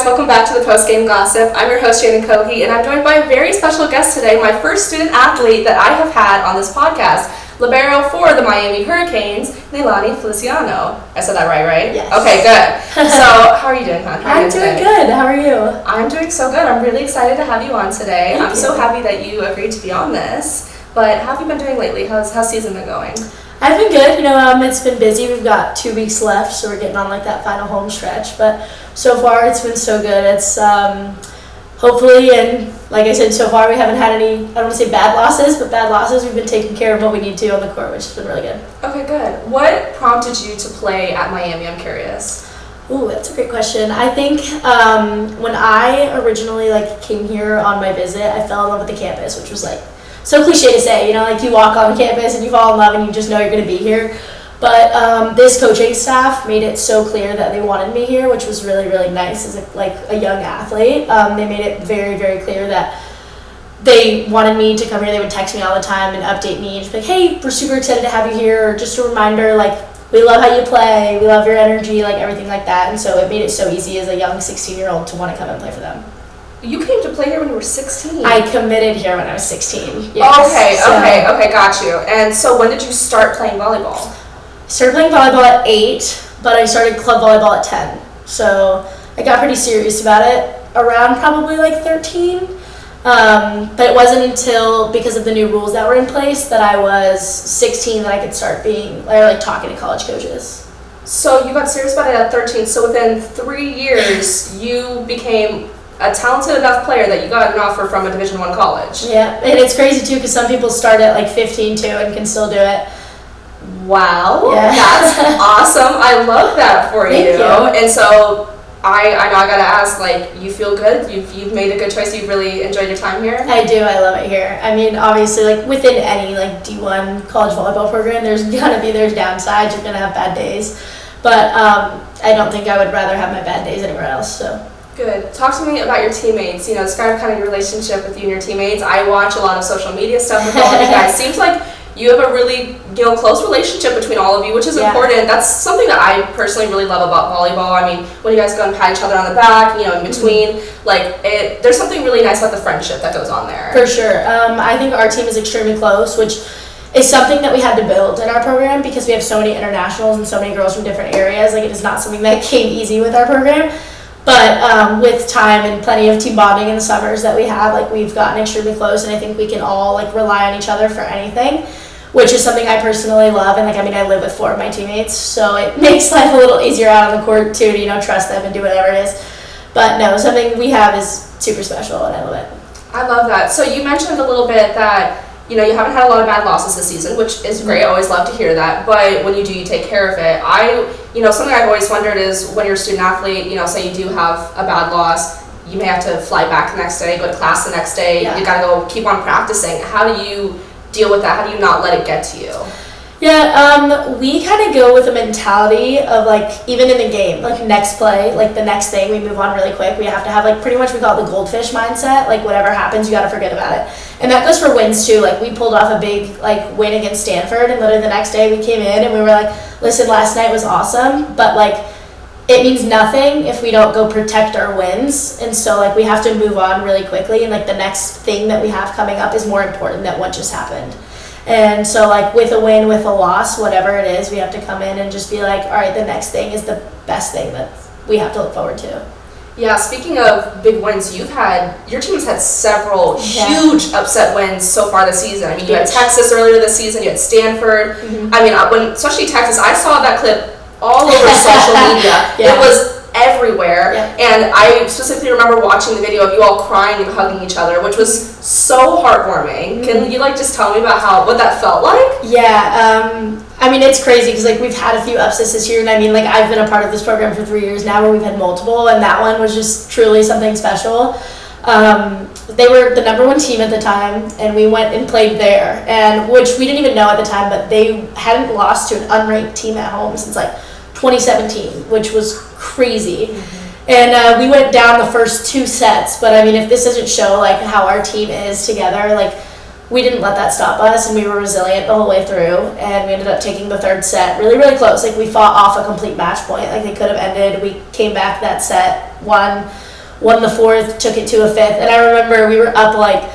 welcome back to the Post Game Gossip. I'm your host, Shannon Cohe, and I'm joined by a very special guest today, my first student athlete that I have had on this podcast, libero for the Miami Hurricanes, Naylani Feliciano. I said that right? Yes. Okay, good. So, how are you doing, hon? I'm doing good. How are you? I'm doing so good. I'm really excited to have you on today. Thank I'm you. so happy that you agreed to be on this. But how have you been doing lately? How's season been going? I've been good. It's been busy. We've got 2 weeks left, so we're getting on like that final home stretch. But so far, it's been so good. It's hopefully, and like I said, so far we haven't had any, I don't want to say bad losses, but bad losses. We've been taking care of what we need to on the court, which has been really good. Okay, good. What prompted you to play at Miami? I'm curious. Ooh, that's a great question. I think when I originally came here on my visit, I fell in love with the campus, which was so cliche to say, you walk on campus and you fall in love and you just know you're going to be here. But this coaching staff made it so clear that they wanted me here, which was really, really nice as a young athlete. They made it very, very clear that they wanted me to come here. They would text me all the time and update me and just be like, hey, we're super excited to have you here. Or just a reminder, we love how you play. We love your energy, everything like that. And so it made it so easy as a young 16-year-old to want to come and play for them. You came to play here when you were 16? I committed here when I was 16. Yes. Okay, got you. And so when did you start playing volleyball? I started playing volleyball at 8, but I started club volleyball at 10. So I got pretty serious about it around probably 13. But it wasn't until, because of the new rules that were in place, that I was 16 that I could start talking to college coaches. So you got serious about it at 13. So within 3 years, you became a talented enough player that you got an offer from a Division I college. Yeah, and it's crazy too because some people start at 15 too and can still do it. Wow, yeah. That's awesome. I love that for Thank you. And so I know I gotta ask, you feel good? You've made a good choice. You've really enjoyed your time here? I do. I love it here. I mean, obviously, within any D1 college volleyball program, there's downsides. You're gonna have bad days, but I don't think I would rather have my bad days anywhere else. So. Good. Talk to me about your teammates. Describe kind of your relationship with you and your teammates. I watch a lot of social media stuff with all of you guys. Seems like you have a really close relationship between all of you, which is important. That's something that I personally really love about volleyball. I mean, when you guys go and pat each other on the back, in between, there's something really nice about the friendship that goes on there. For sure. I think our team is extremely close, which is something that we had to build in our program because we have so many internationals and so many girls from different areas. It is not something that came easy with our program. But with time and plenty of team bonding in the summers that we have, we've gotten extremely close, and I think we can all rely on each other for anything, which is something I personally love. And I live with 4 of my teammates, so it makes life a little easier out on the court too to trust them and do whatever it is. But no, something we have is super special, and I love it. I love that. So you mentioned a little bit that you haven't had a lot of bad losses this season, which is great. I always love to hear that. But when you do, you take care of it. Something I've always wondered is when you're a student athlete, say you do have a bad loss, you may have to fly back the next day, go to class the next day. Yeah. You got to go keep on practicing. How do you deal with that? How do you not let it get to you? Yeah, we kind of go with a mentality of even in the game, next play, the next thing, we move on really quick. We have to have pretty much we call it the goldfish mindset. Whatever happens, you got to forget about it. And that goes for wins too. We pulled off a big win against Stanford, and literally the next day we came in and we were listen, last night was awesome, but it means nothing if we don't go protect our wins. And so we have to move on really quickly, and the next thing that we have coming up is more important than what just happened. And so with a win, with a loss, whatever it is, we have to come in and just be all right, the next thing is the best thing that we have to look forward to. Yeah, speaking of big wins, your team has had several huge upset wins so far this season. I mean, you had Texas earlier this season, you had Stanford. Mm-hmm. I mean, especially Texas, I saw that clip all over social media. Yeah. It was everywhere. Yeah. And I specifically remember watching the video of you all crying and hugging each other, which was so heartwarming. Mm-hmm. Can you just tell me about what that felt like? Yeah, I mean, it's crazy because we've had a few upsets this year, and I mean, I've been a part of this program for 3 years now where we've had multiple, and that one was just truly something special. They were the number 1 team at the time, and we went and played there, and which we didn't even know at the time, but they hadn't lost to an unranked team at home since 2017, which was crazy. Mm-hmm. And we went down the first 2 sets, but I mean, if this doesn't show how our team is together, we didn't let that stop us, and we were resilient the whole way through, and we ended up taking the 3rd set really, really close. We fought off a complete match point. They could have ended. We came back that set, won, won the fourth, took it to a fifth, and I remember we were up like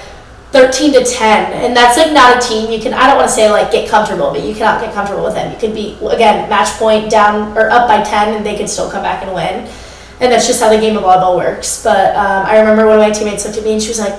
13-10, and that's like not a team you can, I don't want to say like get comfortable, but you cannot get comfortable with them. You could be, again, match point down or up by 10 and they could still come back and win, and that's just how the game of volleyball works. But I remember one of my teammates looked at me and she was like,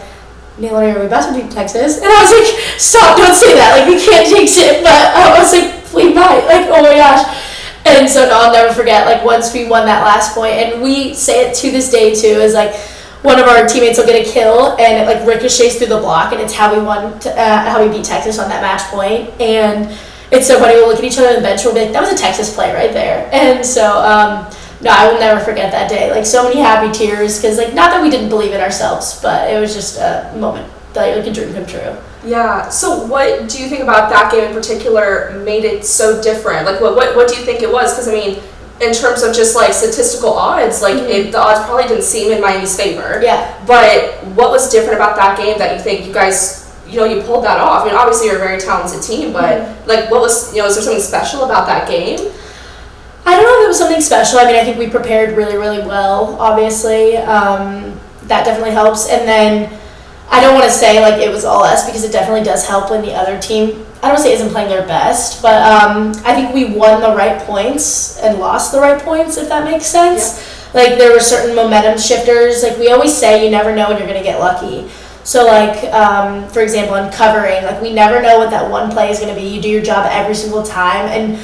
Naylani, are we about to beat Texas? And I was like, stop, don't say that, like we can't jinx it. But I was like, please bye, like oh my gosh. And so no, I'll never forget, like once we won that last point, and we say it to this day too, is like one of our teammates will get a kill and it like ricochets through the block, and it's how we won, how we beat Texas on that match point. And it's so funny, we'll look at each other on the bench, we'll be like, that was a Texas play right there. And so no, I will never forget that day. Like so many happy tears, because like not that we didn't believe in ourselves, but it was just a moment that like a dream come true. Yeah. So what do you think about that game in particular made it so different? Like what do you think it was? Because I mean, in terms of just like statistical odds, like the odds probably didn't seem in Miami's favor. Yeah. But what was different about that game that you think you guys, you pulled that off? I mean, obviously you're a very talented team, but like what was, is there something special about that game? I don't know if it was something special. I mean, I think we prepared really, really well, obviously. That definitely helps. And then I don't want to say like it was all us, because it definitely does help when the other team, I don't want to say isn't playing their best, but I think we won the right points and lost the right points, if that makes sense. Yeah. Like there were certain momentum shifters. Like we always say, you never know when you're going to get lucky. So like, for example, in covering, like we never know what that one play is going to be. You do your job every single time, and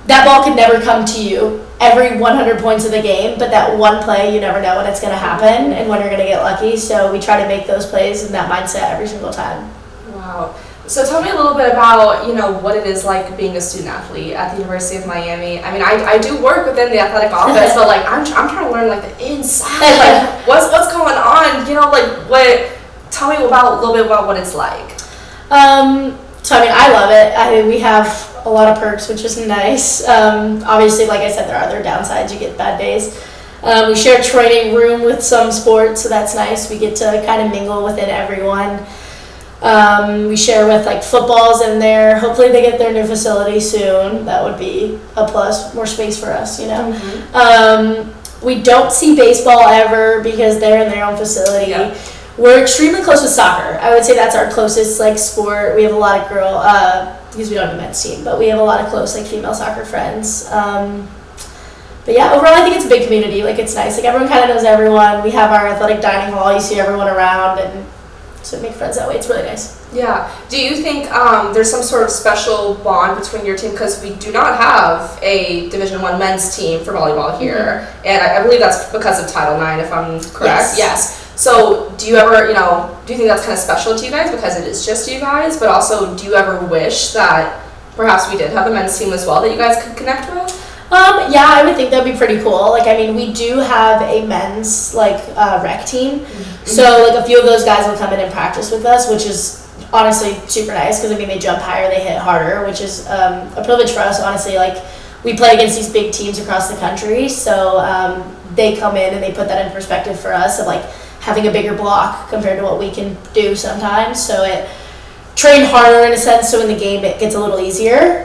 that ball could never come to you every 100 points of the game, but that one play, you never know when it's going to happen and when you're going to get lucky. So we try to make those plays in that mindset every single time. Wow. So tell me a little bit about, what it is like being a student athlete at the University of Miami. I mean, I do work within the athletic office, but like I'm trying to learn like the inside, like what's going on, tell me a little bit about what it's like. So I mean, I love it. We have a lot of perks, which is nice. Obviously, like I said, there are other downsides. You get bad days. We share a training room with some sports, so that's nice. We get to kind of mingle within everyone. We share with like footballs in there. Hopefully they get their new facility soon. That would be a plus, more space for us, We don't see baseball ever because they're in their own facility. Yeah. We're extremely close with soccer. I would say that's our closest like sport. We have a lot of because we don't have a men's team, but we have a lot of close like female soccer friends. But yeah, overall I think it's a big community. Like it's nice. Like everyone kind of knows everyone. We have our athletic dining hall. You see everyone around, and so make friends that way. It's really nice. Yeah. Do you think there's some sort of special bond between your team? Because we do not have a Division I men's team for volleyball here, and I believe that's because of Title IX, if I'm correct. Yes. So do you ever, do you think that's kind of special to you guys because it is just you guys? But also, do you ever wish that perhaps we did have a men's team as well that you guys could connect with? Yeah, I would think that'd be pretty cool. Like, I mean, we do have a men's rec team, so like a few of those guys will come in and practice with us, which is honestly super nice because I mean they jump higher, they hit harder, which is a privilege for us. Honestly, like we play against these big teams across the country, so they come in and they put that in perspective for us of like having a bigger block compared to what we can do sometimes. So it trained harder in a sense, so in the game it gets a little easier.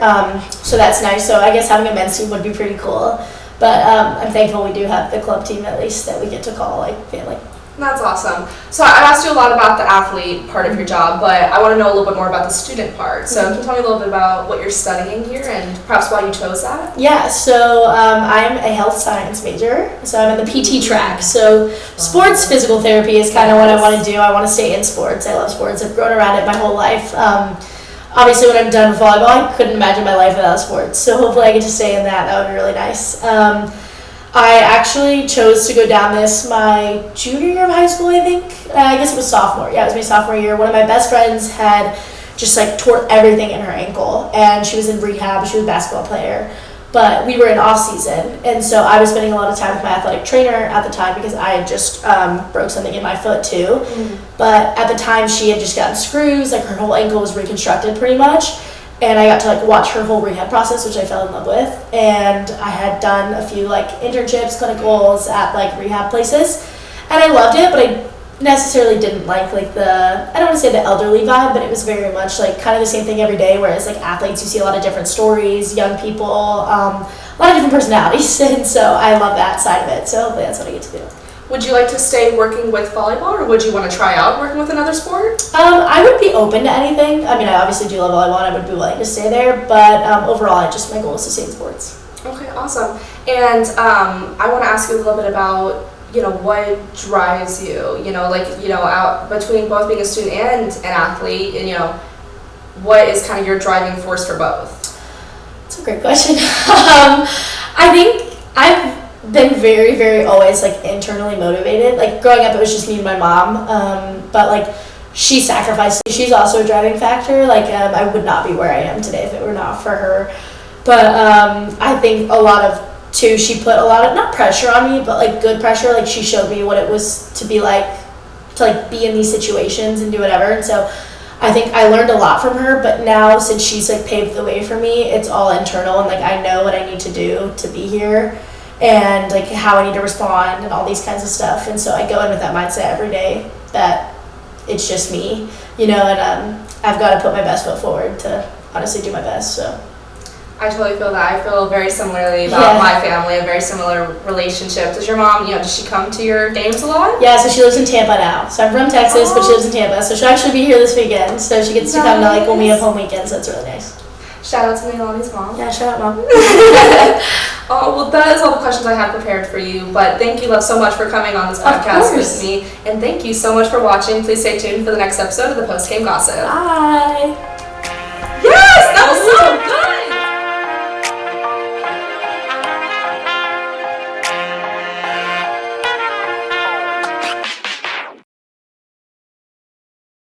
So that's nice. So I guess having a men's team would be pretty cool. But I'm thankful we do have the club team at least that we get to call like family. That's awesome. So I've asked you a lot about the athlete part of your job, but I want to know a little bit more about the student part. So can you tell me a little bit about what you're studying here and perhaps why you chose that? Yeah, so I'm a health science major, so I'm in the PT track. So sports physical therapy is kind of what I want to do. I want to stay in sports. I love sports. I've grown around it my whole life. Obviously, when I'm done with volleyball, I couldn't imagine my life without sports. So hopefully I get to stay in that. That would be really nice. I actually chose to go down this my junior year of high school, I think. I guess it was sophomore. Yeah, it was my sophomore year. One of my best friends had just tore everything in her ankle, and she was in rehab. She was a basketball player, but we were in off season, and so I was spending a lot of time with my athletic trainer at the time because I had just broke something in my foot too. But at the time, she had just gotten screws. Like her whole ankle was reconstructed pretty much. And I got to watch her whole rehab process, which I fell in love with. And I had done a few internships, clinicals at rehab places, and I loved it. But I necessarily didn't like the, I don't want to say the elderly vibe, but it was very much kind of the same thing every day. Whereas athletes, you see a lot of different stories, young people, a lot of different personalities, and so I love that side of it. So hopefully that's what I get to do. Would you like to stay working with volleyball, or would you want to try out working with another sport? I would be open to anything. I mean, I obviously do love volleyball, and I would be willing to stay there. But overall, my goal is to stay in sports. Okay, awesome. And I want to ask you a little bit about, what drives you, out between both being a student and an athlete, and, what is kind of your driving force for both? That's a great question. I think I've been very, very always, internally motivated. Growing up, it was just me and my mom, but, she sacrificed. She's also a driving factor. I would not be where I am today if it were not for her. But I think a lot of, too, she put a lot of, not pressure on me, but, good pressure. She showed me what it was to be to be in these situations and do whatever. And so I think I learned a lot from her, but now since she's, paved the way for me, it's all internal, and, I know what I need to do to be here and, how I need to respond and all these kinds of stuff. And so I go in with that mindset every day that it's just me, and I've got to put my best foot forward to honestly do my best, so. I totally feel that. I feel very similarly about my family, a very similar relationship. Does your mom, does she come to your games a lot? Yeah, so she lives in Tampa now. So I'm from Texas, but she lives in Tampa. So she'll actually be here this weekend. So she gets to come to when we have home weekends. That's really nice. Shout out to Naylani's mom. Yeah, shout out, Mom. Oh, well, that is all the questions I have prepared for you. But thank you, love, so much for coming on this podcast with me. And thank you so much for watching. Please stay tuned for the next episode of the Post Game Gossip. Bye. Yes, that was so good.